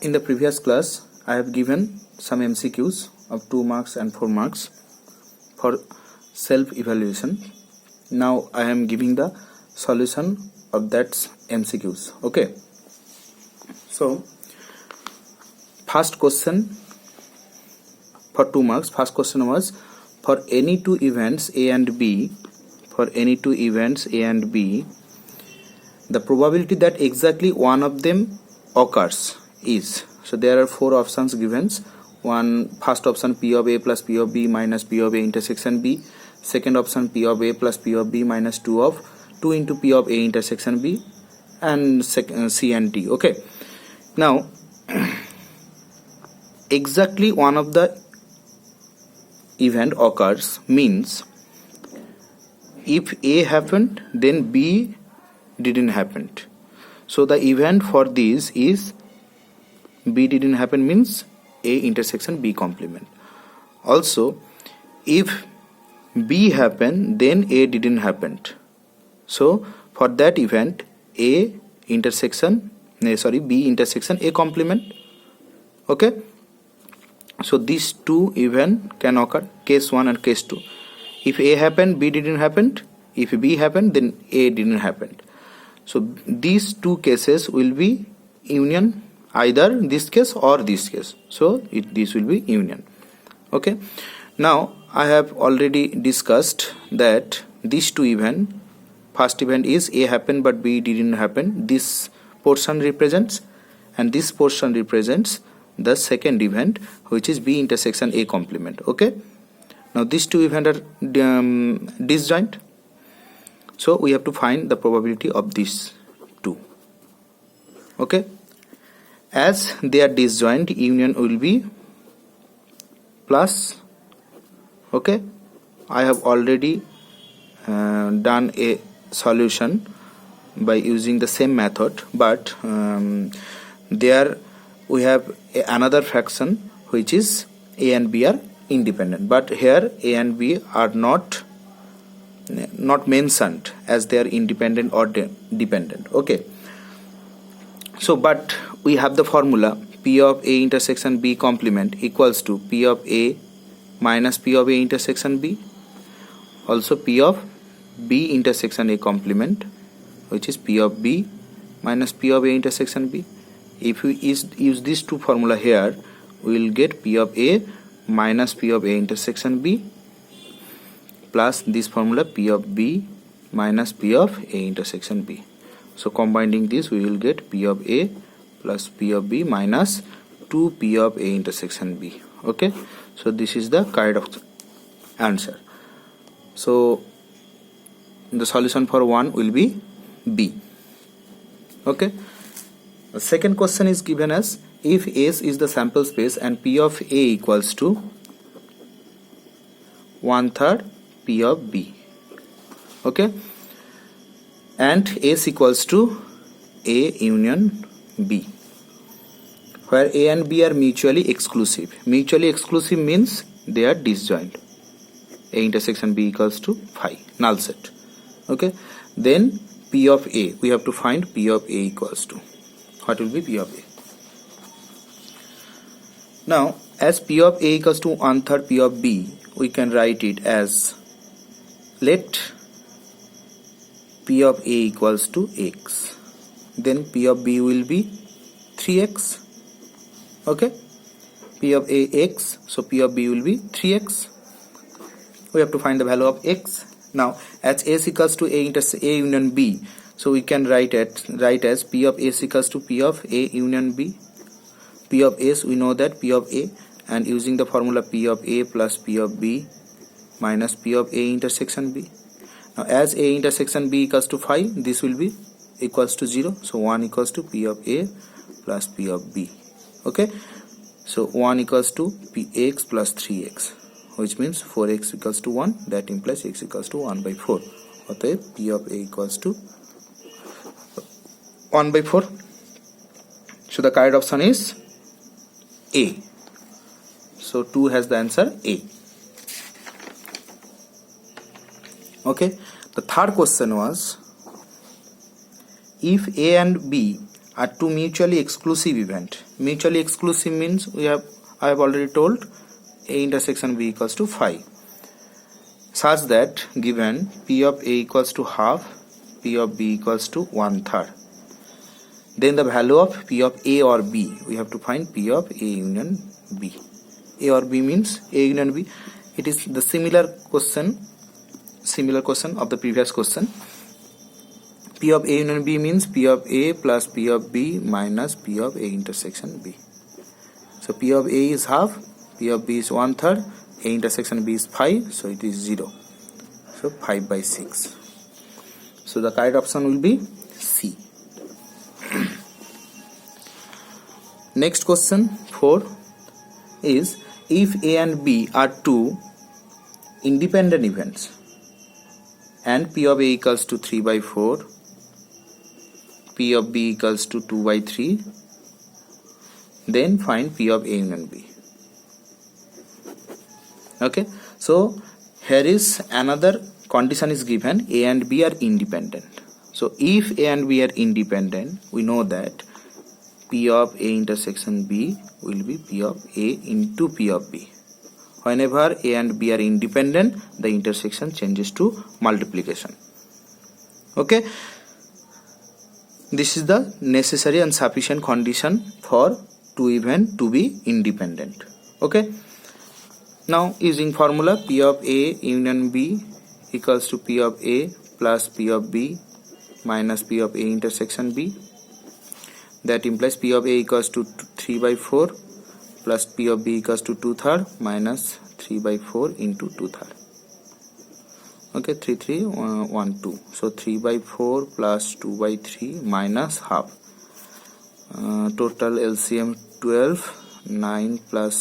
In the previous class, I have given some MCQs of 2 marks and 4 marks for self-evaluation. Now I am giving the solution of that MCQs. Okay. So, first question for 2 marks. First question was, for any two events A and B, the probability that exactly one of them occurs is, so there are 4 options given. First option P of A plus P of B minus P of A intersection B. Second option P of A plus P of B minus 2 into P of A intersection B, and C and D. Okay. Now exactly one of the event occurs means if A happened then B didn't happen. So the event for this is B didn't happen means A intersection B complement. Also, if B happened then A didn't happen. So for that event B intersection A complement. Okay. So these two events can occur, case 1 and case 2. If A happened, B didn't happen. If B happened, then A didn't happen. So these two cases will be union, either this case or this case. So this will be union. Okay. Now I have already discussed that these two events, first event is A happened but B didn't happen. This portion represents, and this portion represents the second event, which is B intersection A complement. Okay. Now these two events are disjoint. So we have to find the probability of these two. Okay. As they are disjoint, union will be plus. Okay. I have already done a solution by using the same method, but there we have another fraction which is A and B are independent, but here A and B are not mentioned as they are independent or dependent. Okay. So but we have the formula P of A intersection B complement equals to P of A minus P of A intersection B, also P of B intersection A complement, which is P of B minus P of A intersection B. If we use these two formula here, we will get P of A minus P of A intersection B plus this formula P of B minus P of A intersection B. So combining this, we will get P of A plus P of B minus 2 P of A intersection B. Okay. So this is the correct answer. So the solution for 1 will be B. Okay. The second question is given as, if S is the sample space and P of A equals to 1/3 P of B. Okay. And S equals to A union B, where A and B are mutually exclusive. Mutually exclusive means they are disjoint. A intersection B equals to phi, null set. Okay. Then P of A, we have to find P of A equals to, what will be P of A? Now as P of A equals to 1/3 P of B, we can write it as, let P of A equals to x, then P of B will be 3x. Okay. P of A x, so P of B will be 3x. We have to find the value of x. Now as S equals to A union B, so we can write as P of S equals to P of A union B. P of S, we know that P of A, and using the formula P of A plus P of B minus P of A intersection B. Now as A intersection B equals to phi, this will be equals to 0. So 1 equals to P of A plus P of B. Okay. So 1 equals to Px plus 3x, which means 4x equals to 1. That implies x equals to 1 by 4. Okay. P of A equals to 1 by 4. So the correct option is A. So 2 has the answer A. Okay. The third question was, if A and B are two mutually exclusive event. Mutually exclusive means I have already told A intersection B equals to 5, such that given P of A equals to half, P of B equals to 1/3, then the value of P of A or B, we have to find P of A union B. A or B means A union B. It is the similar question of the previous question. P of A union B means P of A plus P of B minus P of A intersection B. So P of A is half, P of B is 1/3, A intersection B is 5, so it is 0. So 5/6. So the correct option will be C. Next question 4 is, if A and B are two independent events and P of A equals to 3/4, P of B equals to 2/3, then find P of A union B. Okay, so here is another condition is given, A and B are independent. So if A and B are independent, we know that P of A intersection B will be P of A into P of B. Whenever A and B are independent, the intersection changes to multiplication. Okay, this is the necessary and sufficient condition for two events to be independent. Okay, now using formula, P of A union B equals to P of A plus P of B minus P of A intersection B. That implies P of A equals to 3/4 plus P of B equals to 2/3 minus 3/4 into 2/3. Okay, 3 3 1 2. So 3/4 plus 2/3 minus half. Total LCM 12, 9 plus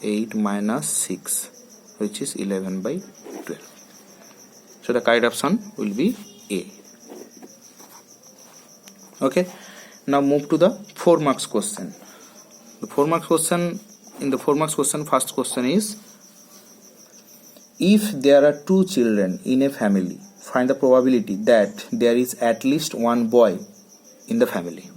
8 minus 6, which is 11/12. So the correct option will be A. Okay, now move to the 4 marks question. The 4 marks question, in the 4 marks question, first question is, if there are two children in a family, find the probability that there is at least one boy in the family.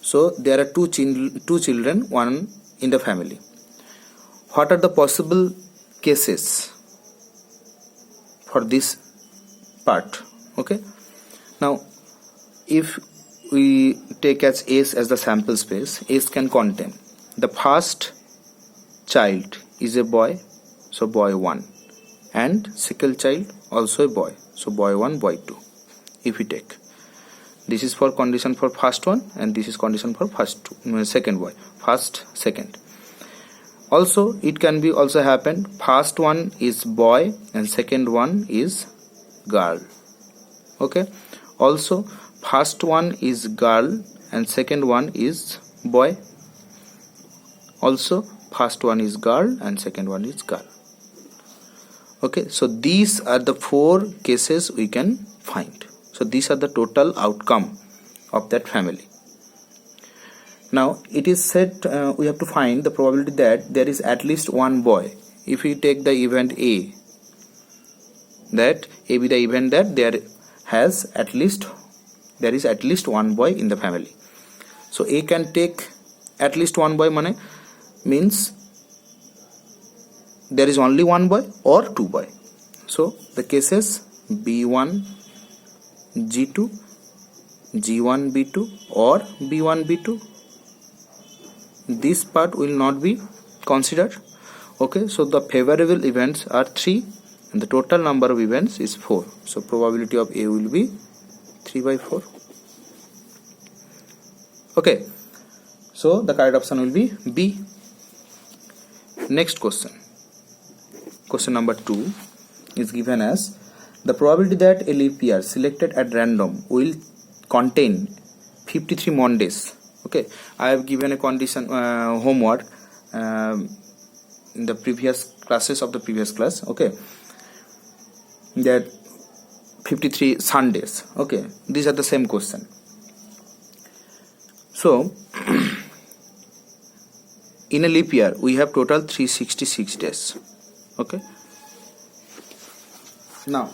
So there are two children, one in the family. What are the possible cases for this part? Okay, now if we take as S as the sample space, S can contain the first child is a boy, so boy 1, and second child also a boy, so boy 1, boy 2. If we take this is for condition for first one, and this is condition for second boy, first, second. Also it can be also happen first one is boy and second one is girl. Okay, also first one is girl and second one is boy. Also first one is girl and second one is girl. Okay, so these are the 4 cases we can find. So these are the total outcome of that family. Now it is said we have to find the probability that there is at least one boy. If we take the event A, that A be the event that there is at least one boy in the family. So A can take at least one boy, means there is only one boy or two boy. So the cases B1 G2, G1 B2 or B1 B2, this part will not be considered. Okay, so the favorable events are 3 and the total number of events is 4. So probability of A will be 3/4. Okay, so the correct option will be B. Next question. Question number 2 is given as, the probability that a leap year selected at random will contain 53 Mondays. Okay, I have given a condition homework in the previous classes of the previous class. Okay, that 53 Sundays. Okay, these are the same question. So in a leap year we have total 366 days. Okay, now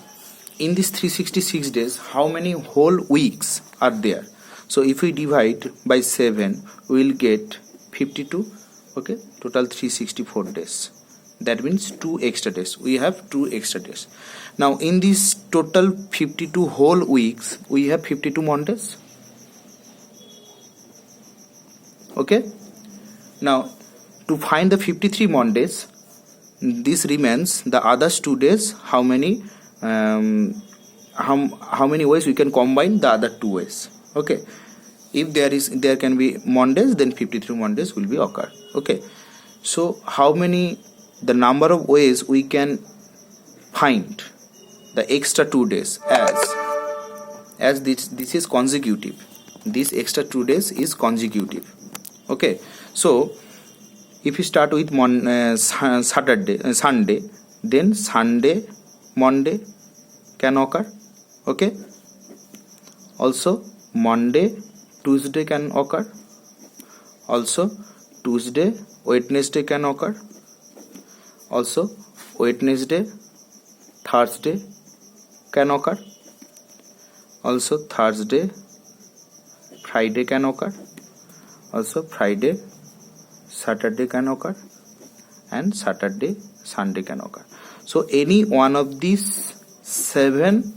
in these 366 days, how many whole weeks are there? So if we divide by 7, we will get 52. Okay, total 364 days. That means 2 extra days. We have 2 extra days. Now in this total 52 whole weeks, we have 52 Mondays. Okay. Now to find the 53 Mondays, this remains the others 2 days. How many how many ways we can combine the other 2 ways? Okay. If there can be Mondays, then 53 Mondays will be occur. Okay. So how many, the number of ways we can find the extra 2 days, as this is consecutive. This extra 2 days is consecutive. Okay. So if you start with Sunday, then Sunday, Monday can occur. Okay. Also Monday, Tuesday can occur. Also Tuesday, Wednesday can occur. Also Wednesday, Thursday can occur. Also Thursday, Friday can occur. Also Friday, Saturday can occur. And Saturday, Sunday can occur. So any one of these 7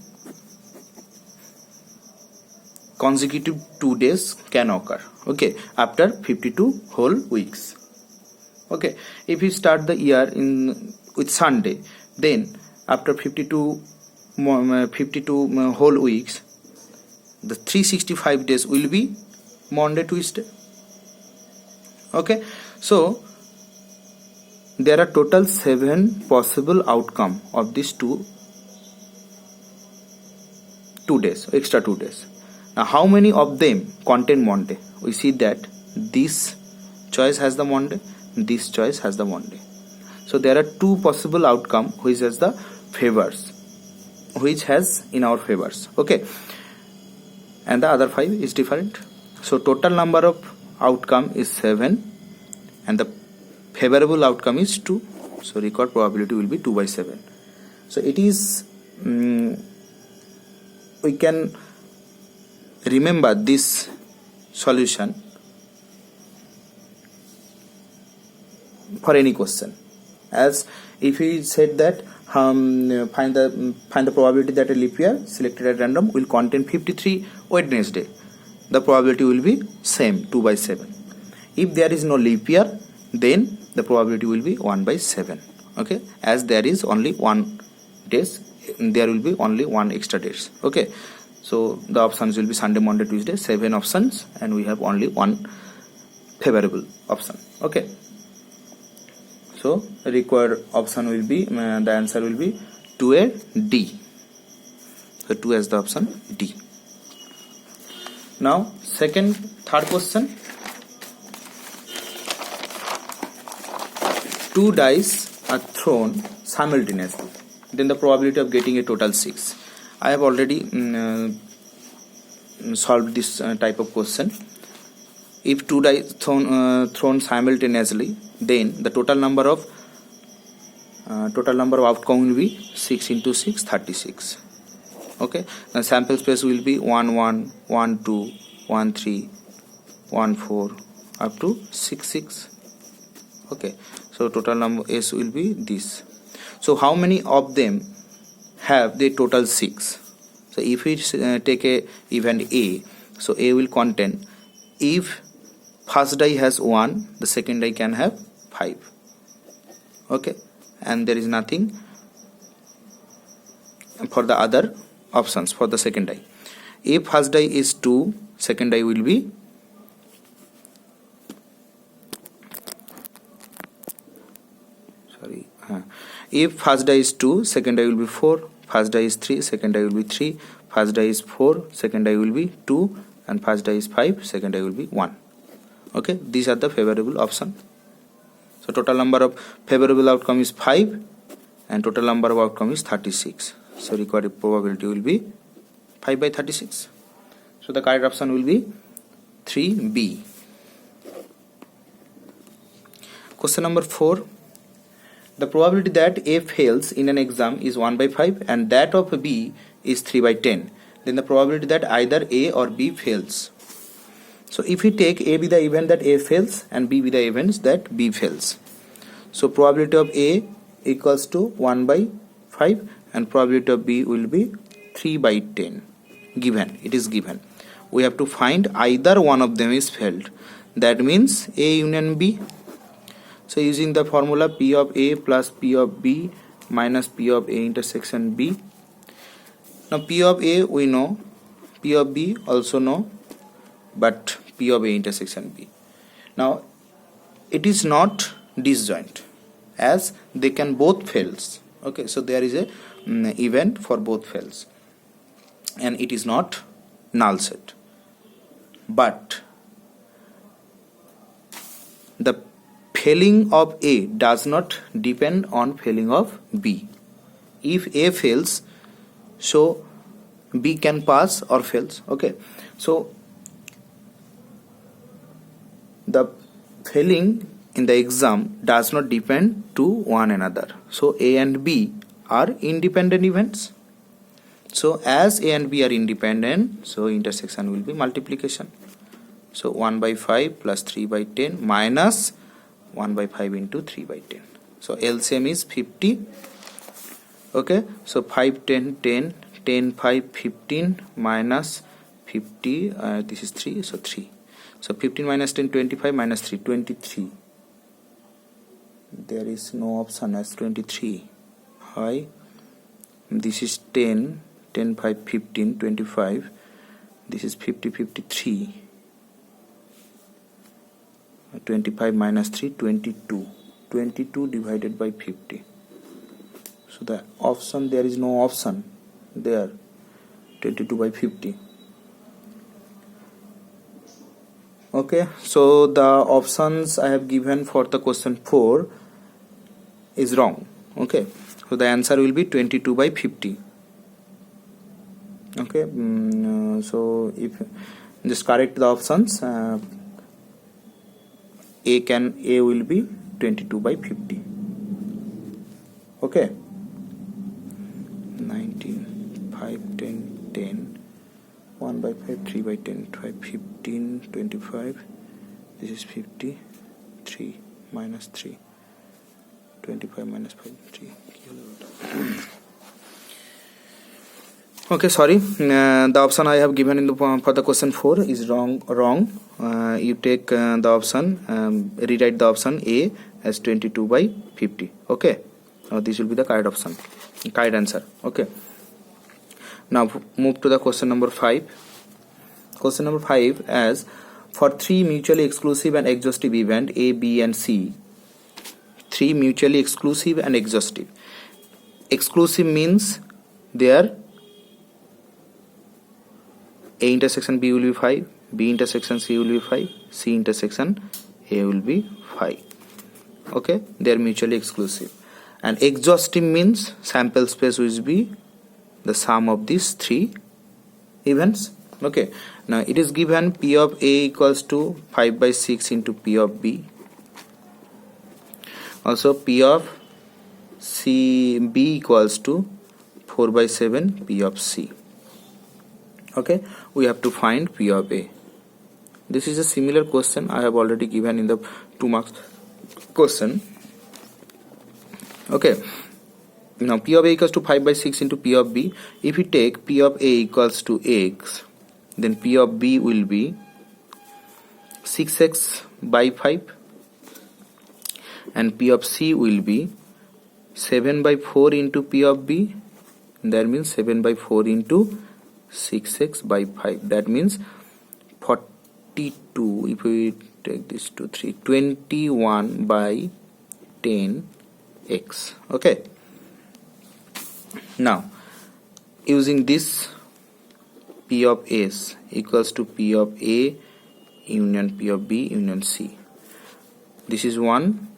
consecutive 2 days can occur. Okay, after 52 whole weeks. Okay, if you start the year with Sunday, then after 52 whole weeks, the 365 days will be Monday, Tuesday. Okay, so there are total 7 possible outcome of these two days, extra 2 days. Now how many of them contain Monday? We see that this choice has the Monday, this choice has the Monday. So there are 2 possible outcome which has the favors, which has in our favors. Okay, and the other 5 is different. So total number of outcome is 7 and the favorable outcome is 2. So record probability will be 2 by 7. So it is we can remember this solution for any question, as if we said that find the probability that a leap year selected at random will contain 53 Wednesday, the probability will be same, 2 by 7. If there is no leap year, then the probability will be 1 by 7. Okay, as there is only 1 days, there will be only 1 extra days. Okay, so the options will be Sunday, Monday, Tuesday, 7 options, and we have only 1 favorable option. Okay, so required option will be the answer will be 2A, D. So 2 as the option D. Now third question. 2 dice are thrown simultaneously, then the probability of getting a total 6. I have already solved this type of question. If 2 dice thrown simultaneously, then the total number of outcome will be 6 into 6, 36. Okay, the sample space will be 1 1 1 2 1 3 1 4 up to 6 6. Okay, so total number S will be this. So how many of them have the total 6? So if we take a event A, so A will contain, if first die has 1, the second die can have 5. Okay, and there is nothing for the other options for the second die. If first die is 2, second die will be if first die is 2, second die will be 4, first die is 3, second die will be 3, first die is 4, second die will be 2, and first die is 5, second die will be 1. Okay, these are the favorable option. So total number of favorable outcome is 5 and total number of outcome is 36. So required probability will be 5 by 36. So the correct option will be 3B. Question number 4. The probability that A fails in an exam is 1 by 5 and that of B is 3 by 10. Then the probability that either A or B fails. So if we take A be the event that A fails and B be the events that B fails, so probability of A equals to 1 by 5 and probability of B will be 3 by 10. Given, it is given. We have to find either one of them is failed. That means A union B. So using the formula P of A plus P of B minus P of A intersection B. Now P of A we know, P of B also know, but P of A intersection B. Now it is not disjoint as they can both fails. Okay, so there is a event for both fails and it is not null set. But the failing of A does not depend on failing of B. If A fails, so B can pass or fails. Okay, so the failing in the exam does not depend to one another. So A and B are independent events. So as A and B are independent, so intersection will be multiplication. So 1 by 5 plus 3 by 10 minus 1 by 5 into 3 by 10. So LCM is 50. Okay, so 5 10 10 10 5 15 minus 50, this is 3, so 3. So 15 minus 10 25 minus 3 23. There is no option as 23. Why? This is 10 10 5 15 25. This is 50 53. 25 minus 3 22. 22 divided by 50. So the option, there is no option there. 22 by 50. Okay, so the options I have given for the question 4 is wrong. Okay, so the answer will be 22 by 50. Okay, so if just correct the options, A will be 22 by 50. Okay, 19 5 10 10 1 by 5 3 by 10 5 15 25. This is 50 3 minus 3 25 minus 5 3. Okay, sorry, the option I have given in the for the question 4 is wrong. You take the option, rewrite the option A as 22 by 50. Okay, this will be the correct option, correct answer. Okay, now move to the question number 5. Question number 5, as for 3 mutually exclusive and exhaustive event A, B and C, 3 mutually exclusive and exhaustive. Exclusive means there A intersection B will be 5, B intersection C will be 5, C intersection A will be 5. Okay, they are mutually exclusive. And exhaustive means sample space will be the sum of these 3 events. Okay, now it is given P of A equals to 5 by 6 into P of B. Also P of B equals to 4 by 7 P of C. Okay, we have to find P of A. This is a similar question I have already given in the 2 marks question. Okay, now P of A equals to 5 by 6 into P of B. If we take P of A equals to X, then P of B will be 6x by 5 and P of C will be 7 by 4 into P of B. That means 7 by 4 into 6x by 5. That means 42. If we take this to 3, 21 by 10x. Okay, now using this, P of S equals to P of A union P of B union C. This is 1.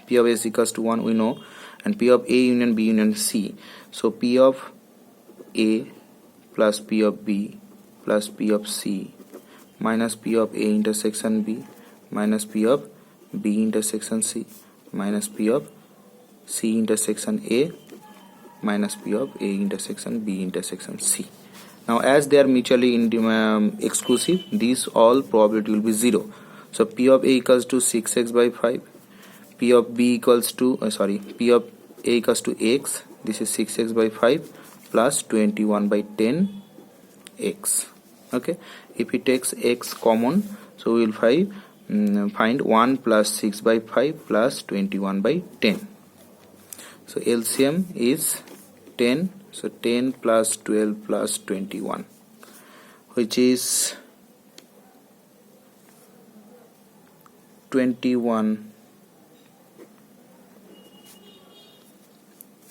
P of S equals to 1 we know, and P of A union B union C. So P of A plus P of B plus P of C minus P of A intersection B minus P of B intersection C minus P of C intersection A minus P of A intersection B intersection C. Now as they are mutually exclusive, these all probability will be 0. So P of A equals to 6x by 5, P of B equals to P of A equals to x, this is 6x by 5 plus 21 by 10 x. Okay, if it takes x common, so we will find 1 plus 6 by 5 plus 21 by 10. So LCM is 10. So 10 plus 12 plus 21, which is 21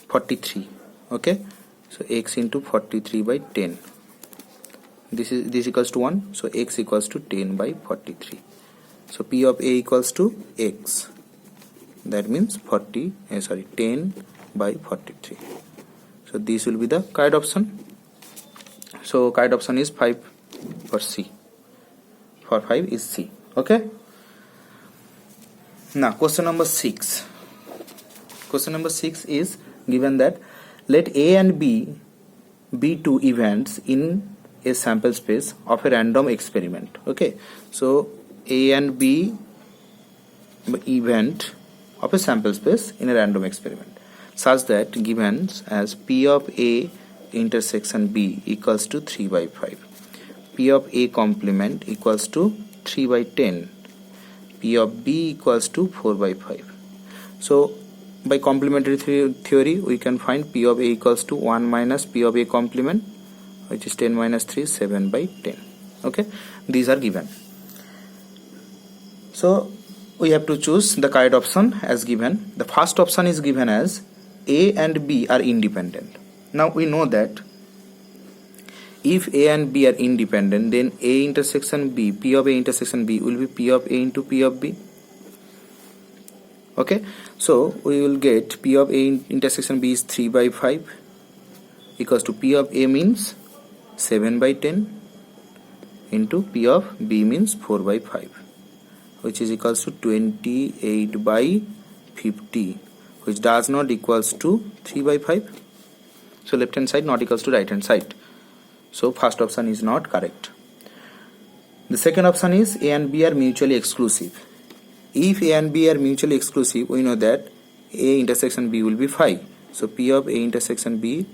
43. Okay, so x into 43 by 10, this equals to 1, so x equals to 10 by 43. So P of A equals to x, that means 10 by 43. So this will be the correct option. So correct option is 5 for C. For 5 is C. Okay. Now question number 6. Question number 6 is given that let A and B be two events in a sample space of a random experiment. Okay. So A and B event of a sample space in a random experiment, such that given as P of A intersection B equals to 3 by 5, P of A complement equals to 3 by 10, P of B equals to 4 by 5. So by complementary theory we can find P of A equals to 1 minus P of A complement, which is 10 minus 3, 7 by 10. Okay, these are given. So we have to choose the correct option as given. The first option is given as A and B are independent. Now we know that if A and B are independent, then A intersection B, P of A intersection B will be P of A into P of B. Okay, so we will get P of A intersection B is 3 by 5 equals to P of A means 7 by 10 into P of B means 4 by 5, which is equals to 28 by 50, which does not equals to 3 by 5. So left hand side not equals to right hand side. So first option is not correct. The second option is A and B are mutually exclusive. If A and B are mutually exclusive, we know that A intersection B will be 5. So P of A intersection B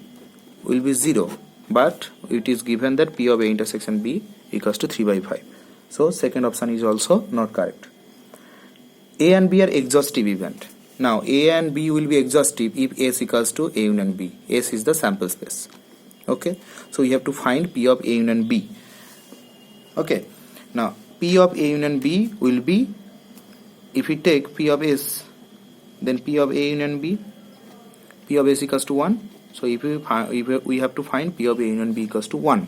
will be 0. But it is given that P of A intersection B equals to 3 by 5. So second option is also not correct. A and B are exhaustive event. Now A and B will be exhaustive if S equals to A union B. S is the sample space. Okay, so we have to find P of A union B. Okay, now P of A union B will be, if we take P of S, then P of A union B, P of S equals to 1. So if we have to find P of A union B equals to 1.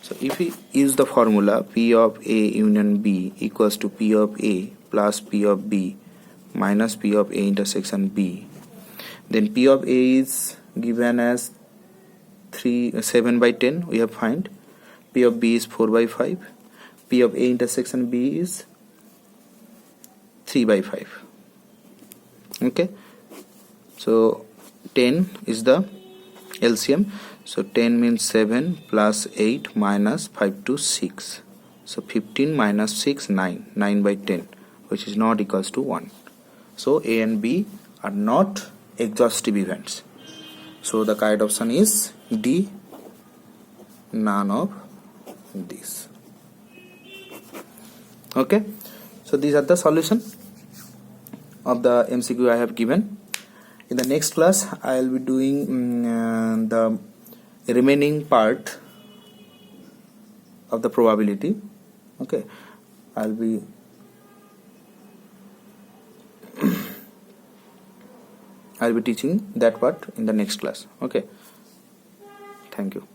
So if we use the formula P of A union B equals to P of A plus P of B minus P of A intersection B, then P of A is given as 7 by 10. We have find P of B is 4 by 5. P of A intersection B is 3 by 5. Okay, so 10 is the LCM. So 10 means 7 plus 8 minus 5 to 6. So 15 minus 6, 9. 9 by 10, which is not equals to 1. So A and B are not exhaustive events. So the correct option is D, none of these. Okay, so these are the solution of the MCQ I have given. In the next class I will be doing the remaining part of the probability. Okay, I'll be teaching that part in the next class. Okay, thank you.